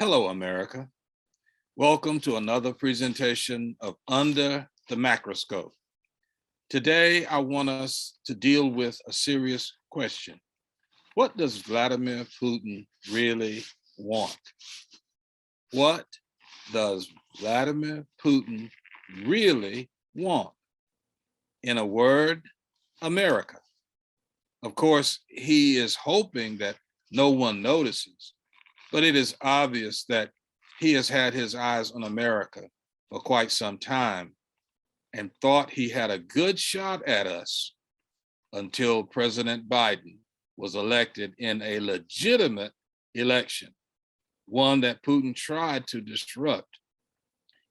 Hello, America. Welcome to another presentation of Under the Macroscope. Today, I want us to deal with a serious question. What does Vladimir Putin really want? What does Vladimir Putin really want? In a word, America. Of course, he is hoping that no one notices, but it is obvious that he has had his eyes on America for quite some time and thought he had a good shot at us until President Biden was elected in a legitimate election, one that Putin tried to disrupt.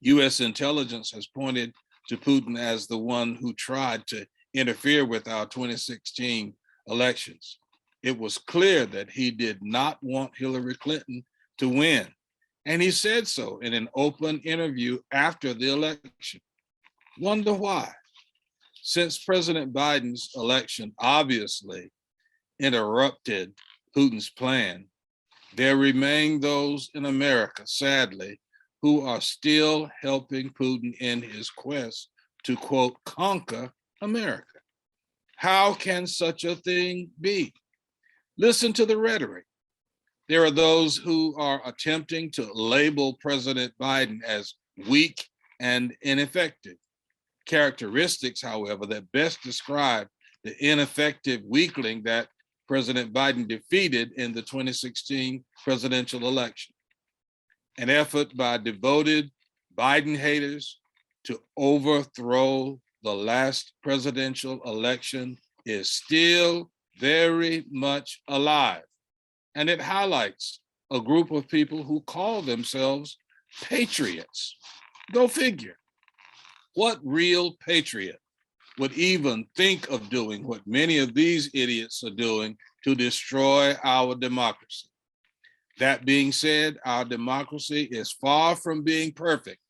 US intelligence has pointed to Putin as the one who tried to interfere with our 2016 elections. It was clear that he did not want Hillary Clinton to win, and he said so in an open interview after the election. Wonder why? Since President Biden's election obviously interrupted Putin's plan, there remain those in America, sadly, who are still helping Putin in his quest to, quote, conquer America. How can such a thing be? Listen to the rhetoric. There are those who are attempting to label President Biden as weak and ineffective. Characteristics, however, that best describe the ineffective weakling that President Biden defeated in the 2016 presidential election. An effort by devoted Biden haters to overthrow the last presidential election is still very much alive. And it highlights a group of people who call themselves patriots. Go figure. What real patriot would even think of doing what many of these idiots are doing to destroy our democracy? That being said, our democracy is far from being perfect,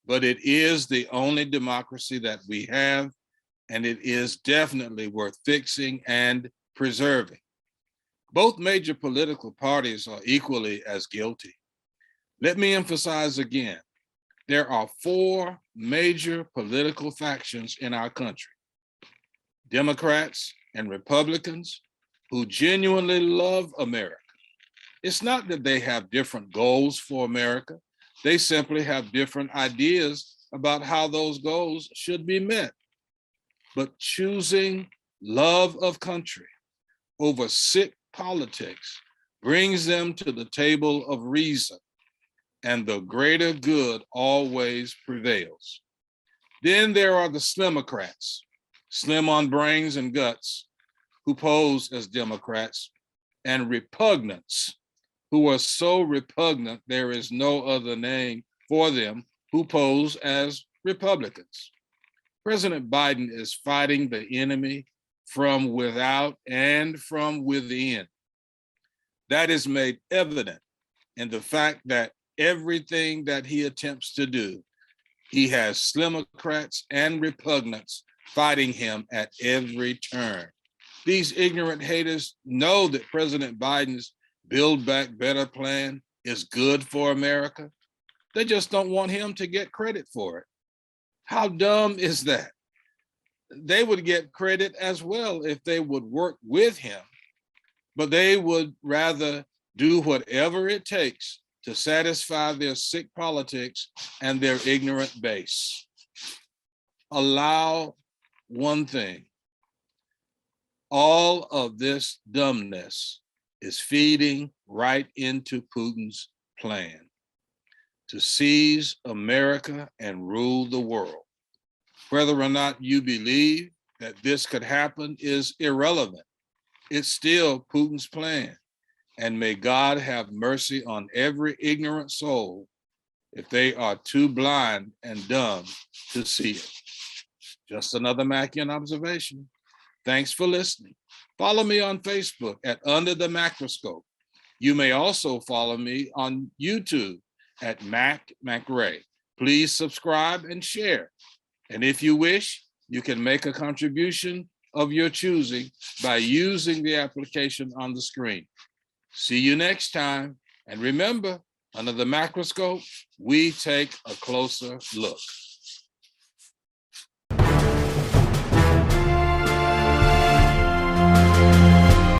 but it is the only democracy that we have, and it is definitely worth fixing and preserving. Both major political parties are equally as guilty. Let me emphasize again, there are four major political factions in our country: Democrats and Republicans who genuinely love America. It's not that they have different goals for America. They simply have different ideas about how those goals should be met. But choosing love of country over sick politics brings them to the table of reason, and the greater good always prevails. Then there are the Slimocrats, slim on brains and guts, who pose as Democrats, and repugnants, who are so repugnant there is no other name for them, who pose as Republicans. President Biden is fighting the enemy from without and from within. That is made evident in the fact that everything that he attempts to do, he has Slimocrats and repugnants fighting him at every turn. These ignorant haters know that President Biden's Build Back Better plan is good for America. They just don't want him to get credit for it. How dumb is that? They would get credit as well if they would work with him, but they would rather do whatever it takes to satisfy their sick politics and their ignorant base. Allow one thing. All of this dumbness is feeding right into Putin's plan to seize America and rule the world. Whether or not you believe that this could happen is irrelevant. It's still Putin's plan. And may God have mercy on every ignorant soul if they are too blind and dumb to see it. Just another Mackian observation. Thanks for listening. Follow me on Facebook at Under the Macroscope. You may also follow me on YouTube at MacRay. Please subscribe and share. And if you wish, you can make a contribution of your choosing by using the application on the screen. See you next time. And remember Under the macroscope, we take a closer look.